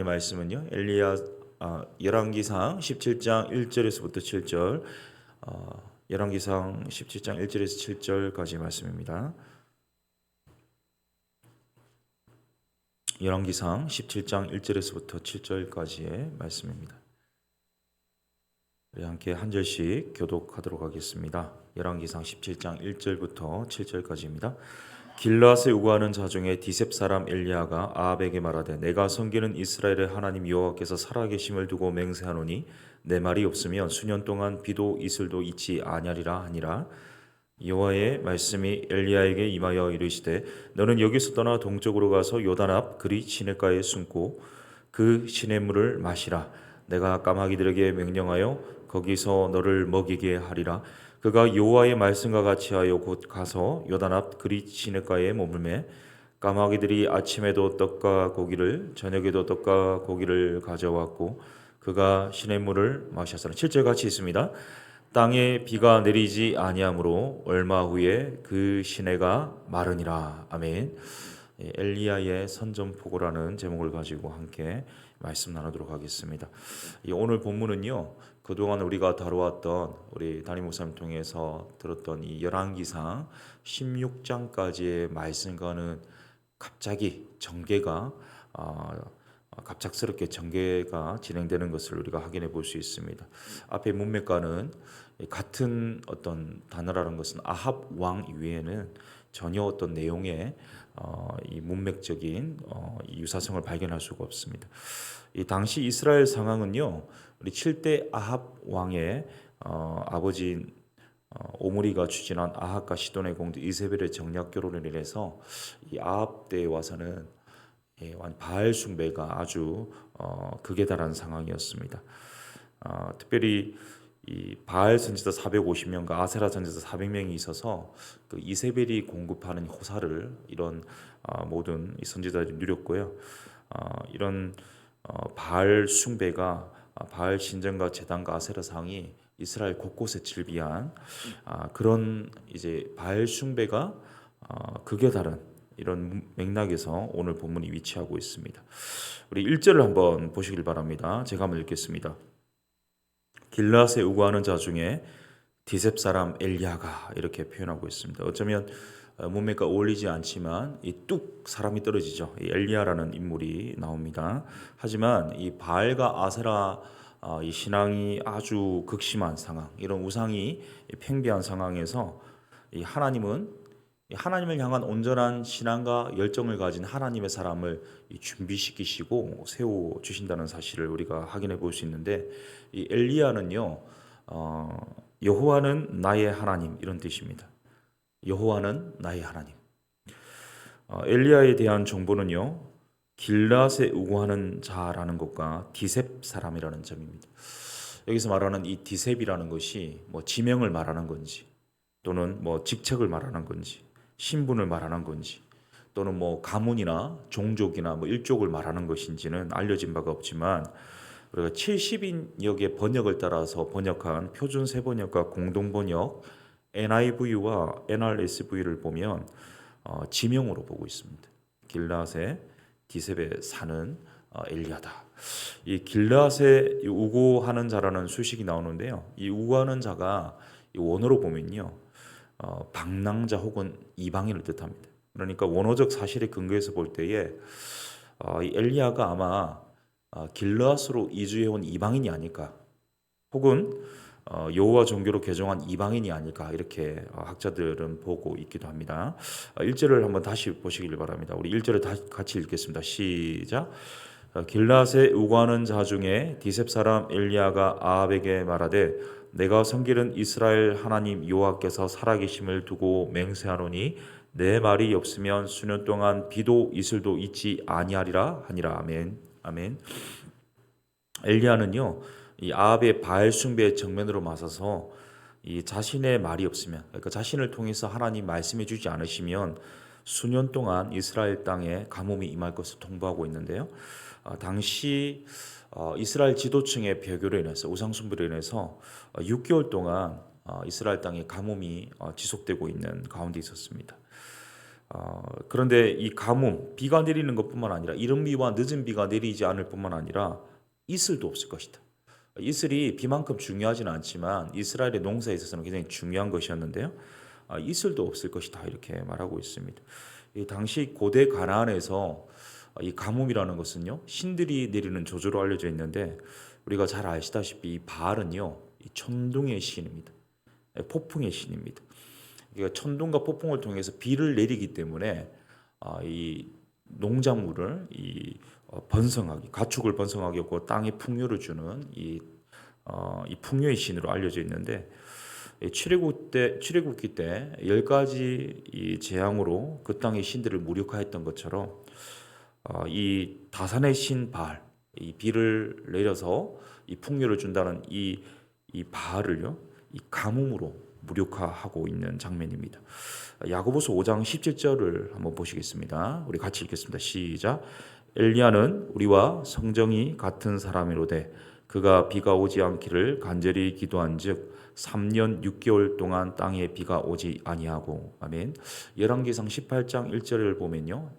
하나님 말씀은요. 열왕기상 17장 1절에서부터 7절, 열왕기상 17장 1절에서 7절까지 말씀입니다. 열왕기상 17장 1절에서부터 7절까지의 말씀입니다. 우리 함께 한 절씩 교독하도록 하겠습니다. 열왕기상 17장 1절부터 7절까지입니다. 길르앗에 우거하는 자 중에 디셉 사람 엘리야가 아합에게 말하되 내가 섬기는 이스라엘의 하나님 여호와께서 살아계심을 두고 맹세하노니 내 말이 없으면 수년 동안 비도 이슬도 있지 아니하리라 하니라. 여호와의 말씀이 엘리야에게 임하여 이르시되 너는 여기서 떠나 동쪽으로 가서 요단 앞 그리 시냇가에 숨고 그 시냇물을 마시라. 내가 까마귀들에게 명령하여 거기서 너를 먹이게 하리라. 그가 여호와의 말씀과 같이 하여 곧 가서 요단 앞 그리 시냇가에 머물매 까마귀들이 아침에도 떡과 고기를 저녁에도 떡과 고기를 가져왔고 그가 시냇물을 마셨으나 7절 같이 있습니다. 땅에 비가 내리지 아니하므로 얼마 후에 그 시내가 마르니라. 아멘. 엘리야의 선전포고라는 제목을 가지고 함께 말씀 나누도록 하겠습니다. 오늘 본문은요, 그동안 우리가 다루었던 우리 담임 목사님 통해서 들었던 이 열왕기상 16장까지의 말씀과는 갑자기 갑작스럽게 전개가 진행되는 것을 우리가 확인해 볼 수 있습니다. 앞에 문맥과는 같은 어떤 단어라는 것은 아합 왕 이외에는 전혀 어떤 내용의 이 문맥적인 이 유사성을 발견할 수가 없습니다. 이 당시 이스라엘 상황은요, 우리 7대 아합 왕의 아버지인 오므리가 추진한 아합과 시돈의 공주 이세벨의 정략 결혼을 인해서 이 아합 때에 와서는 바알 숭배가 아주 극에 달한 상황이었습니다. 특별히 이 바알 선지자 450명과 아세라 선지자 400명이 있어서 그 이세벨이 공급하는 호사를 이런 모든 이 선지자들이 누렸고요. 이런 바알 숭배가 바알 신전과 제단과 아세라 상이 이스라엘 곳곳에 즐비한 그런 이제 바알 숭배가 극에 달한 이런 맥락에서 오늘 본문이 위치하고 있습니다. 우리 1절을 한번 보시길 바랍니다. 제가 한번 읽겠습니다. 길르앗에 우거하는 자 중에 디셉 사람 엘리야가 이렇게 표현하고 있습니다. 어쩌면 문맥과 어울리지 않지만 이 뚝 사람이 떨어지죠. 이 엘리야라는 인물이 나옵니다. 하지만 이 바알과 아세라 이 신앙이 아주 극심한 상황, 이런 우상이 팽배한 상황에서 이 하나님을 향한 온전한 신앙과 열정을 가진 하나님의 사람을 준비시키시고 세워 주신다는 사실을 우리가 확인해 볼 수 있는데, 이 엘리야는요, 여호와는 나의 하나님 이런 뜻입니다. 여호와는 나의 하나님. 엘리야에 대한 정보는요, 길르앗에 우거하는 자라는 것과 디셉 사람이라는 점입니다. 여기서 말하는 이 디셉이라는 것이 뭐 지명을 말하는 건지, 또는 뭐 직책을 말하는 건지, 신분을 말하는 건지, 또는 뭐 가문이나 종족이나 뭐 일족을 말하는 것인지는 알려진 바가 없지만, 우리가 70인역의 번역을 따라서 번역한 표준 세번역과 공동 번역 NIV와 NRSV를 보면 지명으로 보고 있습니다. 길르앗에 디셉에 사는 엘리야다. 이 길르앗에 우고하는 자라는 수식이 나오는데요. 이 우고하는 자가 이 원어로 보면요, 방랑자 혹은 이방인을 뜻합니다. 그러니까 원어적 사실에 근거해서 볼 때에 이 엘리야가 아마 길르앗으로 이주해온 이방인이 아닐까, 혹은 여호와 종교로 개종한 이방인이 아닐까, 이렇게 학자들은 보고 있기도 합니다. 1절을 한번 다시 보시길 바랍니다. 우리 1절을 같이 읽겠습니다. 시작. 길르앗에 우거하는 자 중에 디셉 사람 엘리야가 아합에게 말하되 내가 섬기는 이스라엘 하나님 여호와께서 살아계심을 두고 맹세하노니 내 말이 없으면 수년 동안 비도 이슬도 있지 아니하리라 하니라. 아멘. 아멘. 엘리야는요, 이 아합의 바알 숭배의 정면으로 맞서서 이 자신의 말이 없으면, 그러니까 자신을 통해서 하나님 말씀해 주지 않으시면 수년 동안 이스라엘 땅에 가뭄이 임할 것을 통보하고 있는데요. 당시 이스라엘 지도층의 배교로 인해서, 우상 숭배로 인해서 6개월 동안 이스라엘 땅에 가뭄이 지속되고 있는 가운데 있었습니다. 그런데 이 가뭄, 비가 내리는 것뿐만 아니라 이른 비와 늦은 비가 내리지 않을 뿐만 아니라 이슬도 없을 것이다. 이슬이 비만큼 중요하지는 않지만 이스라엘의 농사에 있어서는 굉장히 중요한 것이었는데요. 이슬도 없을 것이다 이렇게 말하고 있습니다. 이 당시 고대 가나안에서 이 가뭄이라는 것은요 신들이 내리는 저주로 알려져 있는데 우리가 잘 아시다시피 이 바알은요 이 천둥의 신입니다. 폭풍의 신입니다. 그러니까 천둥과 폭풍을 통해서 비를 내리기 때문에 이 농작물을 번성하게 가축을 번성하게 하고 땅에 풍요를 주는 이 풍요의 신으로 알려져 있는데 출애굽기 때 10가지 이 재앙으로 그 땅의 신들을 무력화했던 것처럼 이 다산의 신 바알 이 비를 내려서 이 풍요를 준다는 이 바알을요 이 가뭄으로 무력화하고 있는 장면입니다. 야고보서 5장 17절을 한번 보시겠습니다. 우리 같이 읽겠습니다. 시작. 엘리야는 우리와 성정이 같은 사람이로되 그가 비가 오지 않기를 간절히 기도한즉 3년 6개월 동안 땅에 비가 오지 아니하고 아멘. 열왕기상 18장 1절을 보면요.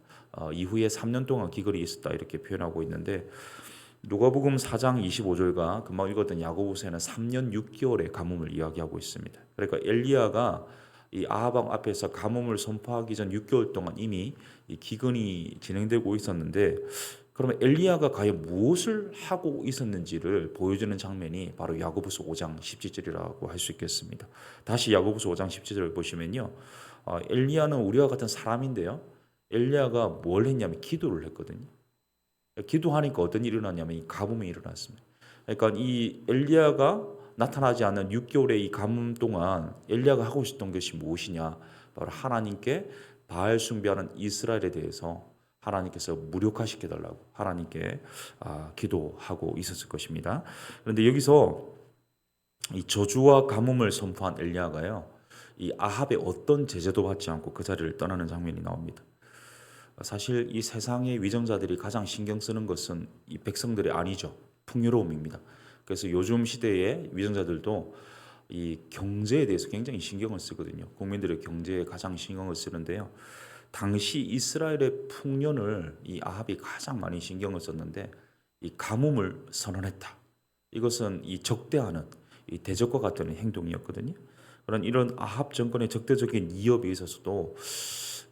이후에 3년 동안 기근이 있었다 이렇게 표현하고 있는데 누가복음 4장 25절과 금방 읽었던 야고보서에는 3년 6개월의 가뭄을 이야기하고 있습니다. 그러니까 엘리야가 이 아합 왕 앞에서 가뭄을 선포하기 전 6개월 동안 이미 이 기근이 진행되고 있었는데 그러면 엘리야가 과연 무엇을 하고 있었는지를 보여주는 장면이 바로 야고보서 5장 17절이라고 할 수 있겠습니다. 다시 야고보서 5장 17절을 보시면요. 엘리야는 우리와 같은 사람인데요. 엘리야가 뭘 했냐면 기도를 했거든요. 기도하니까 어떤 일이 일어났냐면 이 가뭄이 일어났습니다. 그러니까 이 엘리야가 나타나지 않는 6개월의 이 가뭄 동안 엘리야가 하고 있었던 것이 무엇이냐? 바로 하나님께 바알 숭배하는 이스라엘에 대해서 하나님께서 무력화시켜 달라고 하나님께 기도하고 있었을 것입니다. 그런데 여기서 이 저주와 가뭄을 선포한 엘리야가요, 이 아합의 어떤 제재도 받지 않고 그 자리를 떠나는 장면이 나옵니다. 사실 이 세상의 위정자들이 가장 신경 쓰는 것은 이 백성들의 안위죠. 풍요로움입니다. 그래서 요즘 시대의 위정자들도 이 경제에 대해서 굉장히 신경을 쓰거든요. 국민들의 경제에 가장 신경을 쓰는데요. 당시 이스라엘의 풍년을 이 아합이 가장 많이 신경을 썼는데 이 가뭄을 선언했다. 이것은 이 적대하는 이 대적과 같은 행동이었거든요. 그런 이런 아합 정권의 적대적인 위협에 있어서도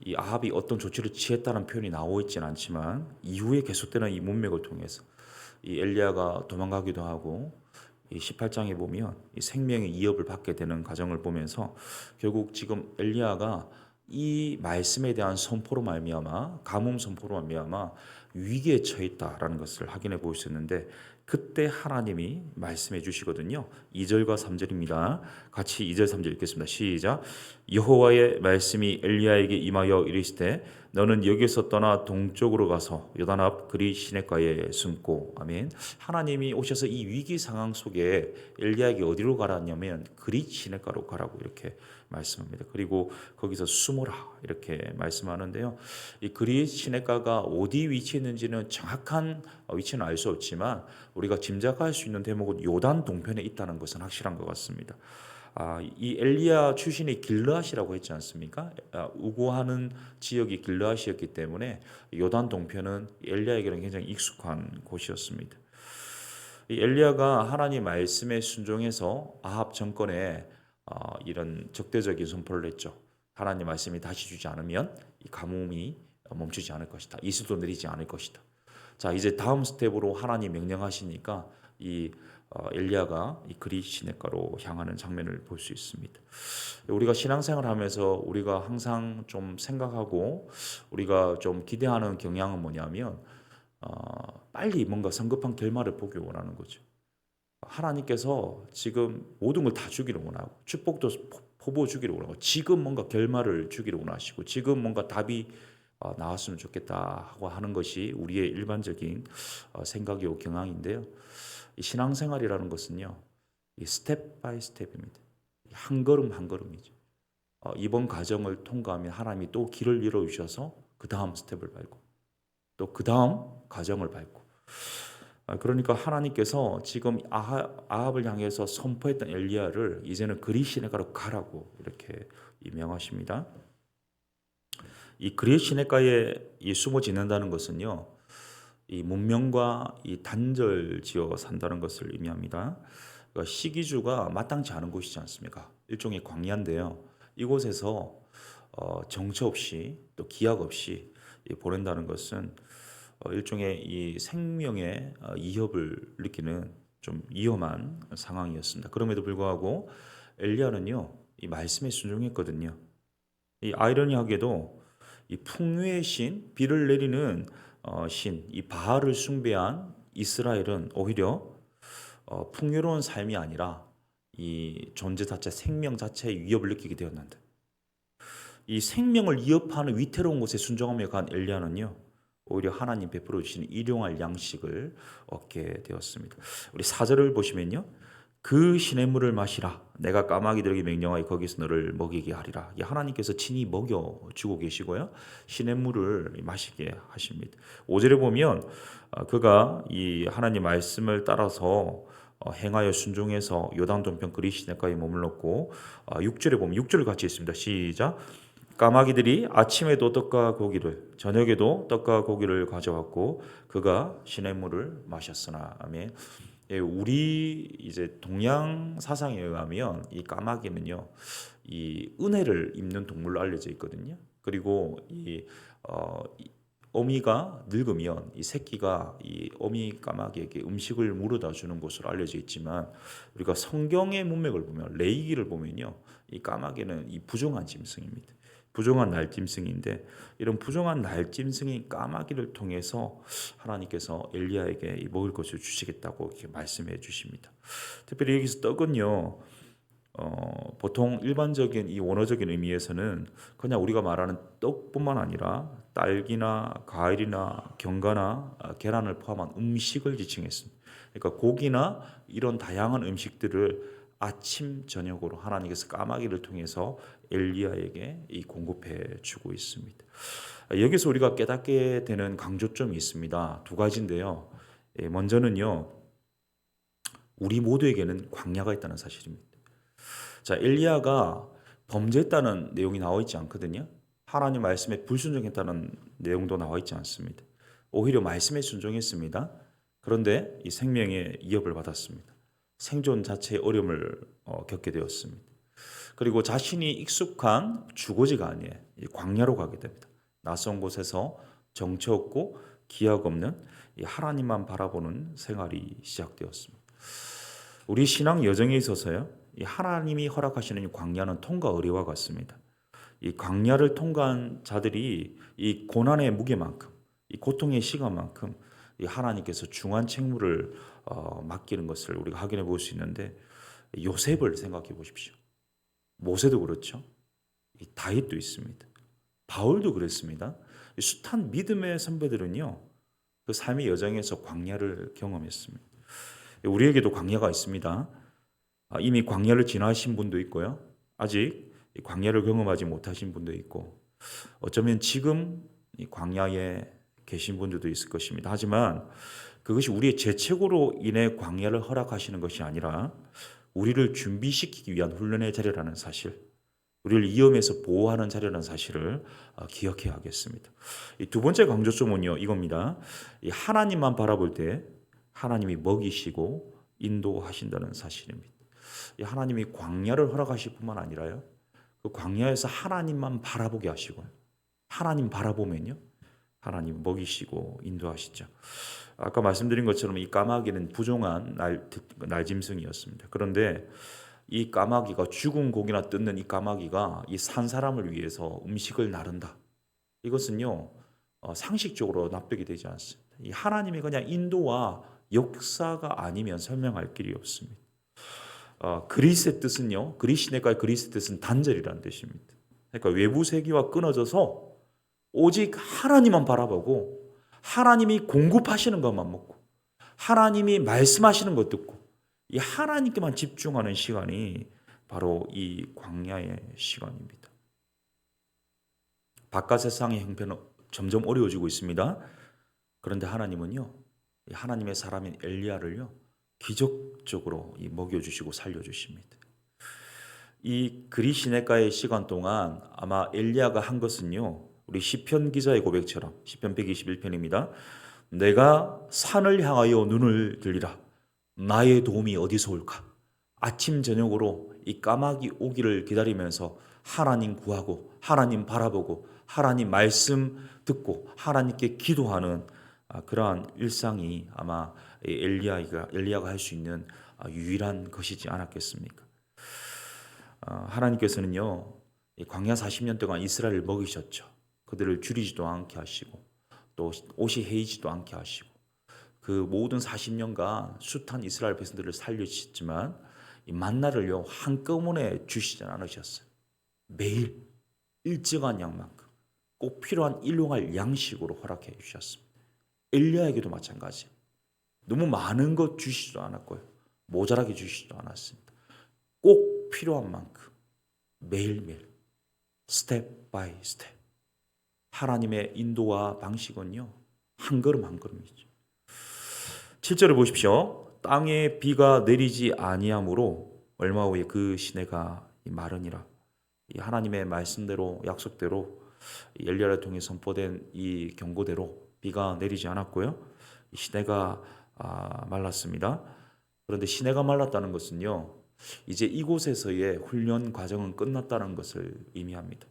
이 아합이 어떤 조치를 취했다는 표현이 나오고 있지는 않지만 이후에 계속되는 이 문맥을 통해서 이 엘리야가 도망가기도 하고 이 18장에 보면 이 생명의 위협을 받게 되는 과정을 보면서 결국 지금 엘리야가 이 말씀에 대한 선포로 말미암아 가뭄 선포로 말미암아 위기에 처해 있다라는 것을 확인해 볼 수 있는데 그때 하나님이 말씀해 주시거든요. 2절과 3절입니다. 같이 2절 3절 읽겠습니다. 시작. 여호와의 말씀이 엘리야에게 임하여 이르시되 너는 여기서 떠나 동쪽으로 가서 요단 앞 그리 시냇가에 숨고. 아멘. 하나님이 오셔서 이 위기 상황 속에 엘리야에게 어디로 가라냐면 그리 시냇가로 가라고 이렇게 말씀합니다. 그리고 거기서 숨어라 이렇게 말씀하는데요. 이 그리 시냇가가 어디 위치했는지는 정확한 위치는 알 수 없지만 우리가 짐작할 수 있는 대목은 요단 동편에 있다는 것은 확실한 것 같습니다. 이 엘리야 출신이 길르앗이라고 했지 않습니까? 우고하는 지역이 길르앗이었기 때문에 요단 동편은 엘리야에게는 굉장히 익숙한 곳이었습니다. 이 엘리야가 하나님 말씀에 순종해서 아합 정권에 이런 적대적인 선포를 했죠. 하나님 말씀이 다시 주지 않으면 이 가뭄이 멈추지 않을 것이다. 이슬도 내리지 않을 것이다. 자, 이제 다음 스텝으로 하나님 명령하시니까 이 엘리야가 이 그리 시냇가로 향하는 장면을 볼 수 있습니다. 우리가 신앙생활을 하면서 우리가 항상 좀 생각하고 우리가 좀 기대하는 경향은 뭐냐면 빨리 뭔가 성급한 결말을 보기 원하는 거죠. 하나님께서 지금 모든 걸 다 주기를 원하고 축복도 포부 주기를 원하고 지금 뭔가 결말을 주기를 원하시고 지금 뭔가 답이 나왔으면 좋겠다 하고 하는 것이 우리의 일반적인 생각이고 경향인데요. 이 신앙생활이라는 것은요, 이 스텝 바이 스텝입니다. 한 걸음 한 걸음이죠. 이번 과정을 통과하면 하나님이 또 길을 열어 주셔서 그 다음 스텝을 밟고 또 그 다음 과정을 밟고. 그러니까 하나님께서 지금 아합을 향해서 선포했던 엘리야를 이제는 그리 시내가로 가라고 이렇게 명하십니다. 이 그리스 시내가에 이 숨어 지낸다는 것은요, 이 문명과 이 단절지어 산다는 것을 의미합니다. 그러니까 시기주가 마땅치 않은 곳이지 않습니까? 일종의 광야인데요. 이곳에서 정처 없이 또 기약 없이 보낸다는 것은 일종의 이 생명의 위협을 느끼는 좀 위험한 상황이었습니다. 그럼에도 불구하고 엘리야는요, 이 말씀에 순종했거든요. 이 아이러니하게도 이 풍요의 신, 비를 내리는 신, 이 바알을 숭배한 이스라엘은 오히려 풍요로운 삶이 아니라 이 존재 자체, 생명 자체의 위협을 느끼게 되었는데, 이 생명을 위협하는 위태로운 곳에 순종하며 간 엘리야는요, 오히려 하나님 베풀어 주신 일용할 양식을 얻게 되었습니다. 우리 4절을 보시면요, 그 시냇물을 마시라. 내가 까마귀들에게 명령하여 거기서 너를 먹이게 하리라. 하나님께서 친히 먹여주고 계시고요, 시냇물을 마시게 하십니다. 5절에 보면 그가 이 하나님 말씀을 따라서 행하여 순종해서 요단 동편 그리스 시내가에 머물렀고, 6절에 보면 6절을 같이 읽습니다. 시작. 까마귀들이 아침에도 떡과 고기를, 저녁에도 떡과 고기를 가져왔고 그가 시냇물을 마셨으나. 아멘. 예, 우리 이제 동양 사상에 의하면 이 까마귀는요, 이 은혜를 입는 동물로 알려져 있거든요. 그리고 이 어미가 늙으면 이 새끼가 이 어미 까마귀에게 음식을 물어다 주는 것으로 알려져 있지만, 우리가 성경의 문맥을 보면, 레위기를 보면요, 이 까마귀는 이 부정한 짐승입니다. 부정한 날짐승인데, 이런 부정한 날짐승인 까마귀를 통해서 하나님께서 엘리야에게 먹을 것을 주시겠다고 이렇게 말씀해 주십니다. 특별히 여기서 떡은요, 보통 일반적인 이 원어적인 의미에서는 그냥 우리가 말하는 떡뿐만 아니라 딸기나 과일이나 견과나 계란을 포함한 음식을 지칭했습니다. 그러니까 고기나 이런 다양한 음식들을 아침 저녁으로 하나님께서 까마귀를 통해서 엘리야에게 이 공급해 주고 있습니다. 여기서 우리가 깨닫게 되는 강조점이 있습니다. 두 가지인데요. 먼저는요, 우리 모두에게는 광야가 있다는 사실입니다. 자, 엘리야가 범죄했다는 내용이 나와 있지 않거든요. 하나님 말씀에 불순종했다는 내용도 나와 있지 않습니다. 오히려 말씀에 순종했습니다. 그런데 이 생명의 위협을 받았습니다. 생존 자체의 어려움을 겪게 되었습니다. 그리고 자신이 익숙한 주거지가 아니에요. 광야로 가게 됩니다. 낯선 곳에서 정처 없고 기약 없는 이 하나님만 바라보는 생활이 시작되었습니다. 우리 신앙 여정에 있어서요, 이 하나님이 허락하시는 이 광야는 통과 의례와 같습니다. 이 광야를 통과한 자들이 이 고난의 무게만큼, 이 고통의 시간만큼 이 하나님께서 중한 책무를 맡기는 것을 우리가 확인해 볼 수 있는데, 요셉을 생각해 보십시오. 모세도 그렇죠. 이 다윗도 있습니다. 바울도 그랬습니다. 이 숱한 믿음의 선배들은요, 그 삶의 여정에서 광야를 경험했습니다. 우리에게도 광야가 있습니다. 이미 광야를 지나신 분도 있고요, 아직 이 광야를 경험하지 못하신 분도 있고, 어쩌면 지금 이 광야에 계신 분들도 있을 것입니다. 하지만 그것이 우리의 죄책으로 인해 광야를 허락하시는 것이 아니라 우리를 준비시키기 위한 훈련의 자리라는 사실, 우리를 위험에서 보호하는 자리라는 사실을 기억해야 하겠습니다. 이 두 번째 강조점은요, 이겁니다. 이 하나님만 바라볼 때 하나님이 먹이시고 인도하신다는 사실입니다. 이 하나님이 광야를 허락하실 뿐만 아니라요, 그 광야에서 하나님만 바라보게 하시고, 하나님 바라보면요, 하나님 먹이시고 인도하시죠. 아까 말씀드린 것처럼 이 까마귀는 부정한 날짐승이었습니다. 그런데 이 까마귀가, 죽은 고기나 뜯는 이 까마귀가 이 산 사람을 위해서 음식을 나른다, 이것은요, 상식적으로 납득이 되지 않습니다. 이 하나님의 그냥 인도와 역사가 아니면 설명할 길이 없습니다. 그리스의 뜻은요, 그리스 시내가의 그리스의 뜻은 단절이라는 뜻입니다. 그러니까 외부 세계와 끊어져서 오직 하나님만 바라보고 하나님이 공급하시는 것만 먹고 하나님이 말씀하시는 것 듣고 이 하나님께만 집중하는 시간이 바로 이 광야의 시간입니다. 바깥 세상의 형편은 점점 어려워지고 있습니다. 그런데 하나님은요, 하나님의 사람인 엘리야를요, 기적적으로 먹여주시고 살려주십니다. 이 그리 시내가의 시간 동안 아마 엘리야가 한 것은요, 우리 시편 기자의 고백처럼 시편 121편입니다. 내가 산을 향하여 눈을 들리라. 나의 도움이 어디서 올까? 아침 저녁으로 이 까마귀 오기를 기다리면서 하나님 구하고 하나님 바라보고 하나님 말씀 듣고 하나님께 기도하는 그러한 일상이 아마 엘리야가 할 수 있는 유일한 것이지 않았겠습니까? 하나님께서는요, 광야 40년 동안 이스라엘을 먹이셨죠. 그들을 줄이지도 않게 하시고 또 옷이 헤이지도 않게 하시고 그 모든 40년간 숱한 이스라엘 백성들을 살려주셨지만 이 만나를요 한꺼번에 주시지 않으셨어요. 매일 일정한 양만큼 꼭 필요한 일용할 양식으로 허락해 주셨습니다. 엘리야에게도 마찬가지예요. 너무 많은 것 주시지도 않았고요. 모자라게 주시지도 않았습니다. 꼭 필요한 만큼 매일매일 스텝 바이 스텝 하나님의 인도와 방식은요 한 걸음 한 걸음이죠. 7절을 보십시오. 땅에 비가 내리지 아니함으로 얼마 후에 그 시내가 마르니라. 이 하나님의 말씀대로 약속대로 엘리야를 통해 선포된 이 경고대로 비가 내리지 않았고요. 이 시내가 말랐습니다. 그런데 시내가 말랐다는 것은요, 이제 이곳에서의 훈련 과정은 끝났다는 것을 의미합니다.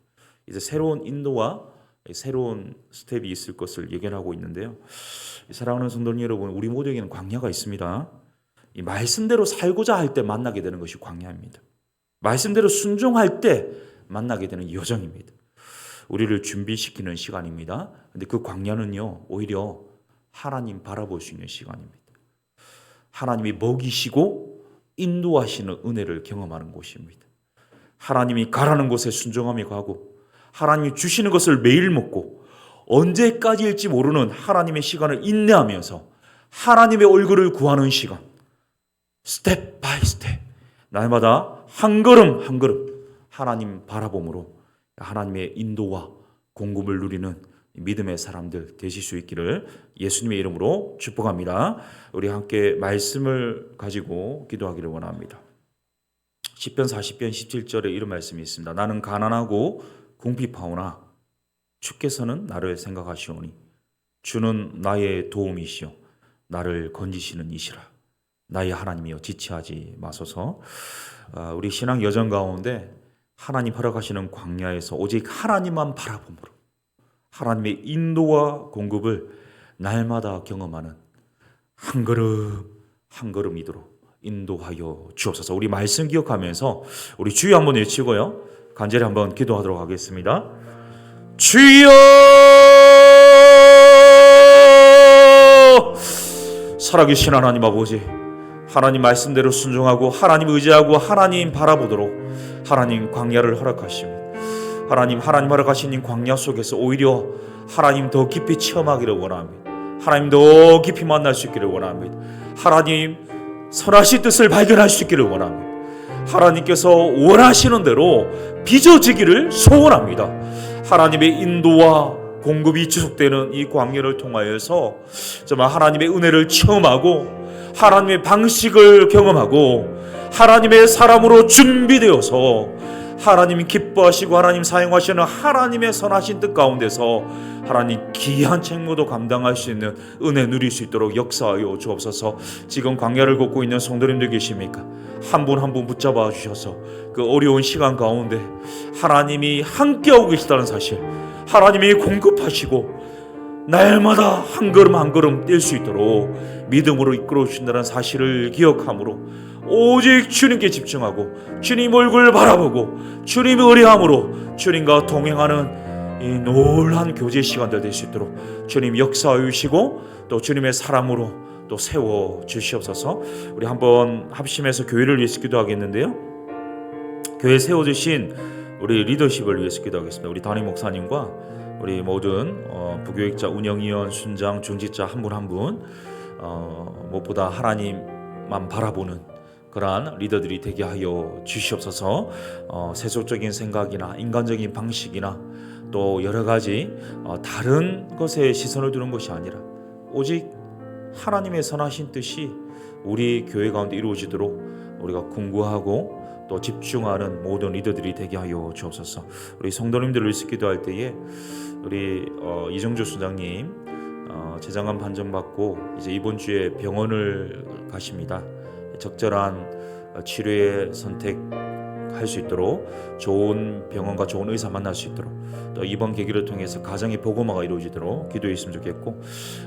이제 새로운 인도와 새로운 스텝이 있을 것을 예견하고 있는데요. 사랑하는 성도님 여러분, 우리 모두에게는 광야가 있습니다. 이 말씀대로 살고자 할 때 만나게 되는 것이 광야입니다. 말씀대로 순종할 때 만나게 되는 여정입니다. 우리를 준비시키는 시간입니다. 근데 그 광야는요, 오히려 하나님 바라볼 수 있는 시간입니다. 하나님이 먹이시고 인도하시는 은혜를 경험하는 곳입니다. 하나님이 가라는 곳에 순종하며 가고 하나님이 주시는 것을 매일 먹고 언제까지일지 모르는 하나님의 시간을 인내하면서 하나님의 얼굴을 구하는 시간, 스텝 바이 스텝, 날마다 한 걸음 한 걸음 하나님 바라봄으로 하나님의 인도와 공급을 누리는 믿음의 사람들 되실 수 있기를 예수님의 이름으로 축복합니다. 우리 함께 말씀을 가지고 기도하기를 원합니다. 시편 40편 17절에 이런 말씀이 있습니다. 나는 가난하고 궁핍하오나 주께서는 나를 생각하시오니 주는 나의 도움이시오 나를 건지시는 이시라. 나의 하나님이여 지체하지 마소서. 우리 신앙 여정 가운데 하나님 허락하시는 광야에서 오직 하나님만 바라봄으로 하나님의 인도와 공급을 날마다 경험하는 한 걸음 한 걸음이도록 인도하여 주옵소서. 우리 말씀 기억하면서 우리 주여 한번 외치고요, 간절히 한번 기도하도록 하겠습니다. 주여! 살아계신 하나님 아버지, 하나님 말씀대로 순종하고 하나님 의지하고 하나님 바라보도록 하나님 광야를 허락하십니다. 하나님 허락하신 광야 속에서 오히려 하나님 더 깊이 체험하기를 원합니다. 하나님 더 깊이 만날 수 있기를 원합니다. 하나님 선하신 뜻을 발견할 수 있기를 원합니다. 하나님께서 원하시는 대로 빚어지기를 소원합니다. 하나님의 인도와 공급이 지속되는 이 광야를 통하여서 정말 하나님의 은혜를 체험하고 하나님의 방식을 경험하고 하나님의 사람으로 준비되어서 하나님 기뻐하시고 하나님 사용하시는 하나님의 선하신 뜻 가운데서 하나님 귀한 책무도 감당할 수 있는 은혜 누릴 수 있도록 역사하여 주옵소서. 지금 광야를 걷고 있는 성도님들 계십니까? 한 분 한 분 붙잡아 주셔서 그 어려운 시간 가운데 하나님이 함께하고 계시다는 사실, 하나님이 공급하시고 날마다 한 걸음 한 걸음 뛸 수 있도록 믿음으로 이끌어 주신다는 사실을 기억함으로 오직 주님께 집중하고 주님 얼굴 바라보고 주님의 의뢰함으로 주님과 동행하는 이 놀라운 교제 시간들 될 수 있도록 주님 역사하여 주시고 또 주님의 사람으로 또 세워 주시옵소서. 우리 한번 합심해서 교회를 위해서 기도하겠는데요, 교회 세워주신 우리 리더십을 위해서 기도하겠습니다. 우리 담임 목사님과 우리 모든 부교육자, 운영위원, 순장, 중지자 한 분 한 분 무엇보다 하나님만 바라보는 그러한 리더들이 되게 하여 주시옵소서. 세속적인 생각이나 인간적인 방식이나 또 여러 가지 다른 것에 시선을 두는 것이 아니라 오직 하나님의 선하신 뜻이 우리 교회 가운데 이루어지도록 우리가 공부하고 또 집중하는 모든 리더들이 되게 하여 주옵소서. 우리 성도님들을 위해서 기도할 때에 우리 이정주 수장님 재장암 판정받고 이제 이번 주에 병원을 가십니다. 적절한 치료의 선택할 수 있도록 좋은 병원과 좋은 의사 만날 수 있도록 또 이번 계기를 통해서 가정의 복음화가 이루어지도록 기도해 주시면 좋겠고,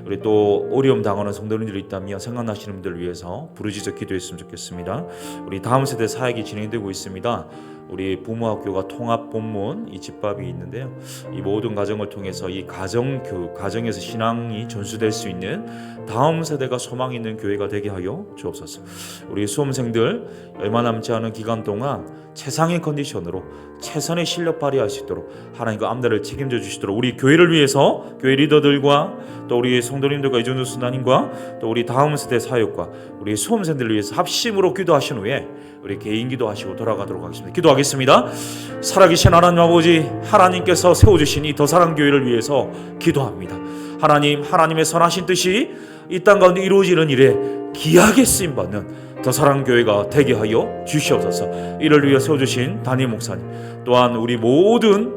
우리 또 어려움 당하는 성도님들이 있다면 생각나시는 분들을 위해서 부르짖어 기도했으면 좋겠습니다. 우리 다음 세대 사역이 진행되고 있습니다. 우리 부모학교가 통합 본문 이 집밥이 있는데요. 이 모든 가정을 통해서 이 가정에서 신앙이 전수될 수 있는 다음 세대가 소망 있는 교회가 되게 하여 주옵소서. 우리 수험생들 얼마 남지 않은 기간 동안 최상의 컨디션으로 최선의 실력 발휘할 수 있도록 하나님과 앞날을 책임져 주시도록 우리 교회를 위해서 교회 리더들과 또 우리 성도님들과 이정도 수나님과 또 우리 다음 세대 사역과 우리 수험생들을 위해서 합심으로 기도하신 후에 우리 개인 기도하시고 돌아가도록 하겠습니다. 기도하겠습니다. 살아계신 하나님 아버지, 하나님께서 세워주신 이 더사랑 교회를 위해서 기도합니다. 하나님, 하나님의 선하신 뜻이 이 땅 가운데 이루어지는 일에 귀하게 쓰임받는 더사랑 교회가 되게 하여 주시옵소서. 이를 위해 세워주신 담임 목사님, 또한 우리 모든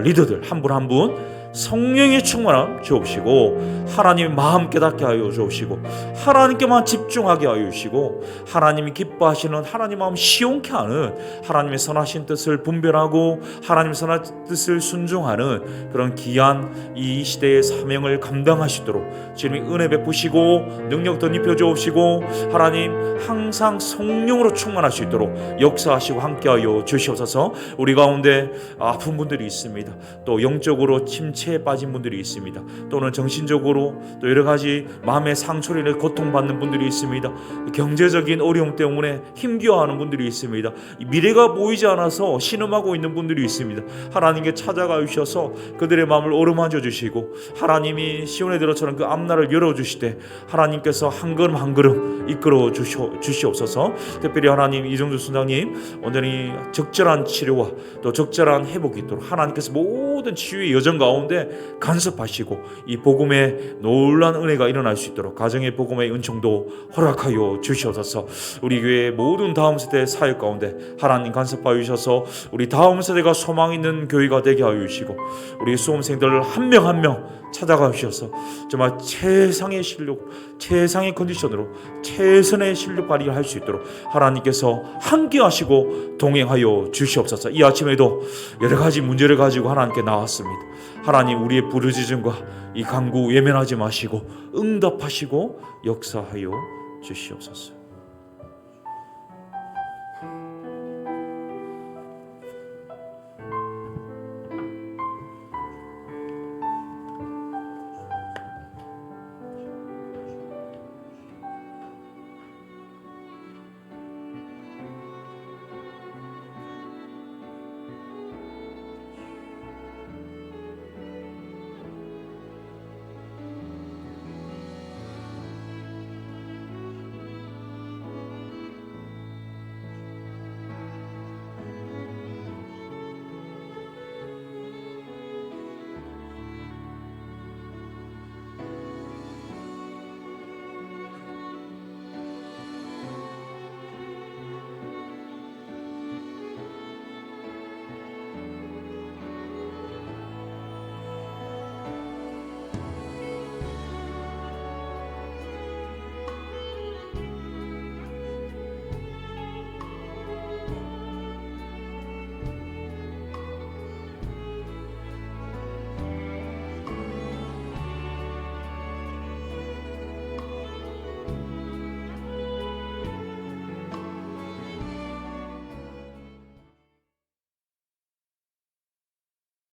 리더들 한 분 한 분 성령의 충만함 주옵시고 하나님의 마음 깨닫게 하여 주옵시고 하나님께만 집중하게 하여 주시고 하나님이 기뻐하시는 하나님 마음 시원케 하는 하나님의 선하신 뜻을 분별하고 하나님의 선하신 뜻을 순종하는 그런 귀한 이 시대의 사명을 감당하시도록 주님이 은혜 베푸시고 능력 덧입혀 주옵시고 하나님 항상 성령으로 충만할 수 있도록 역사하시고 함께하여 주시옵소서. 우리 가운데 아픈 분들이 있습니다. 또 영적으로 침체에 빠진 분들이 있습니다. 또는 정신적으로 또 여러 가지 마음의 상처로 인해 고통받는 분들이 있습니다. 경제적인 어려움 때문에 힘겨워하는 분들이 있습니다. 미래가 보이지 않아서 신음하고 있는 분들이 있습니다. 하나님께 찾아가 주셔서 그들의 마음을 어루만져 주시고 하나님이 시온의 들어처럼 그 앞날을 열어주시되 하나님께서 한 걸음 한 걸음 이끌어 주시옵소서. 특별히 하나님 이정주 수장님 온전히 적절한 치료와 또 적절한 회복이 있도록 하나님께서 모든 치유의 여정 가운데 간섭하시고 이 복음의 놀라운 은혜가 일어날 수 있도록 가정의 복음의 은총도 허락하여 주시옵소서. 우리 교회의 모든 다음 세대 사역 가운데 하나님 간섭하여 주셔서 우리 다음 세대가 소망 있는 교회가 되게 하여 주시고 우리 수험생들 한 명 한 명 찾아가 주셔서 정말 최상의 실력, 최상의 컨디션으로 최선의 실력 발휘할 수 있도록 하나님께서 함께 하시고 동행하여 주시옵소서. 이 아침에도 여러 가지 문제를 가지고 하나님께 나왔습니다. 하나님, 우리의 부르짖음과 이 간구 외면하지 마시고 응답하시고 역사하여 주시옵소서.